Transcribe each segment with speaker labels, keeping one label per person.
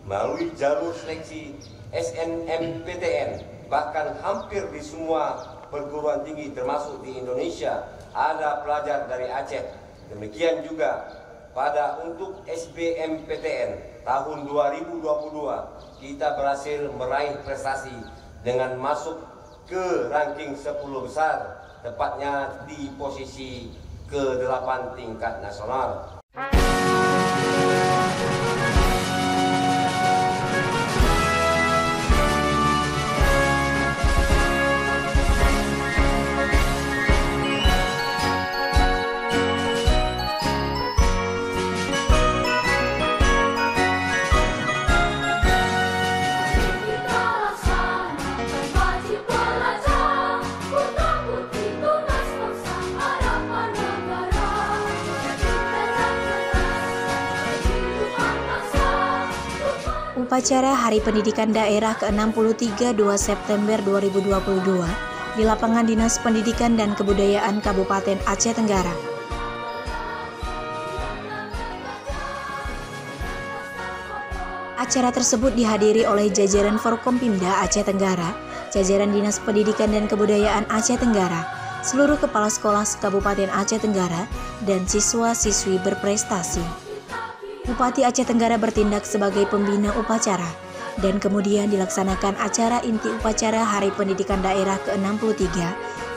Speaker 1: melalui jalur seleksi SNMPTN. Bahkan hampir di semua perguruan tinggi termasuk di Indonesia ada pelajar dari Aceh. Demikian juga pada untuk SBMPTN tahun 2022 kita berhasil meraih prestasi dengan masuk ke ranking 10 besar, tepatnya di posisi ke-8 tingkat nasional.
Speaker 2: Upacara Hari Pendidikan Daerah ke-63 2 September 2022 di lapangan Dinas Pendidikan dan Kebudayaan Kabupaten Aceh Tenggara. Acara tersebut dihadiri oleh jajaran Forkompimda Aceh Tenggara, jajaran Dinas Pendidikan dan Kebudayaan Aceh Tenggara, seluruh kepala sekolah Kabupaten Aceh Tenggara, dan siswa-siswi berprestasi. Bupati Aceh Tenggara bertindak sebagai pembina upacara dan kemudian dilaksanakan acara inti upacara Hari Pendidikan Daerah ke-63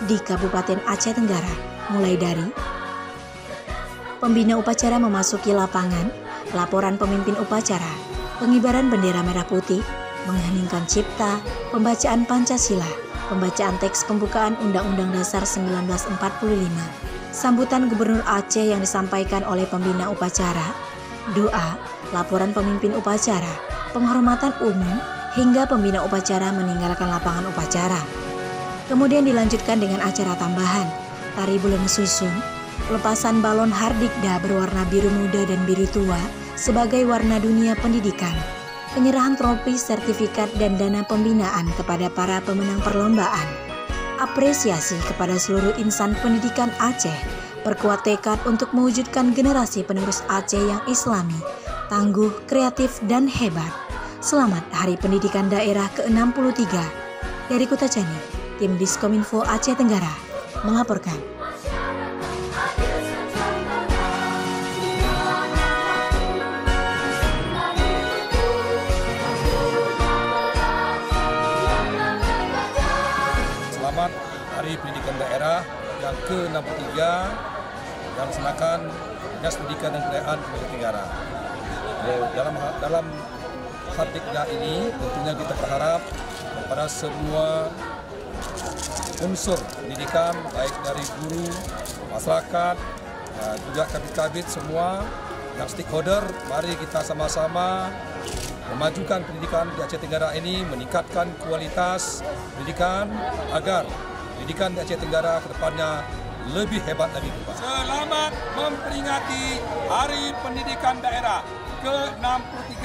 Speaker 2: di Kabupaten Aceh Tenggara, mulai dari pembina upacara memasuki lapangan, laporan pemimpin upacara, pengibaran bendera merah putih, mengheningkan cipta, pembacaan Pancasila, pembacaan teks pembukaan Undang-Undang Dasar 1945, sambutan Gubernur Aceh yang disampaikan oleh pembina upacara, doa, laporan pemimpin upacara, penghormatan umum, hingga pembina upacara meninggalkan lapangan upacara. Kemudian dilanjutkan dengan acara tambahan, tari bulan susun, pelepasan balon hardikda berwarna biru muda dan biru tua sebagai warna dunia pendidikan, penyerahan trofi, sertifikat, dan dana pembinaan kepada para pemenang perlombaan, apresiasi kepada seluruh insan pendidikan Aceh, perkuat tekad untuk mewujudkan generasi penerus Aceh yang islami, tangguh, kreatif, dan hebat. Selamat Hari Pendidikan Daerah ke-63. Dari Kutacani, tim Diskominfo Aceh Tenggara melaporkan.
Speaker 3: Selamat Hari Pendidikan Daerah yang ke-63 yang dilaksanakan Dinas Pendidikan dan Kebudayaan Kabupaten Tenggara. Dalam hardikda ini tentunya kita berharap kepada semua unsur pendidikan, baik dari guru, masyarakat, juga kabit-kabit semua yang stakeholder, mari kita sama-sama memajukan pendidikan di Aceh Tenggara ini, meningkatkan kualitas pendidikan agar pendidikan di Aceh Tenggara ke depannya lebih hebat lagi. Selamat memperingati Hari Pendidikan Daerah ke-63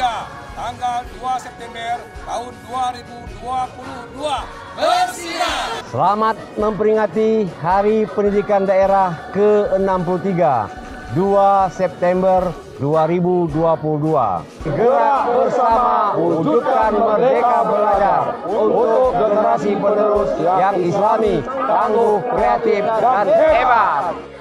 Speaker 3: tanggal 2 September tahun 2022. Bersinar!
Speaker 4: Selamat memperingati Hari Pendidikan Daerah ke-63 2 September 2022. Gerak bersama wujudkan Merdeka Belajar untuk generasi penerus yang islami, tangguh, kreatif, dan hebat.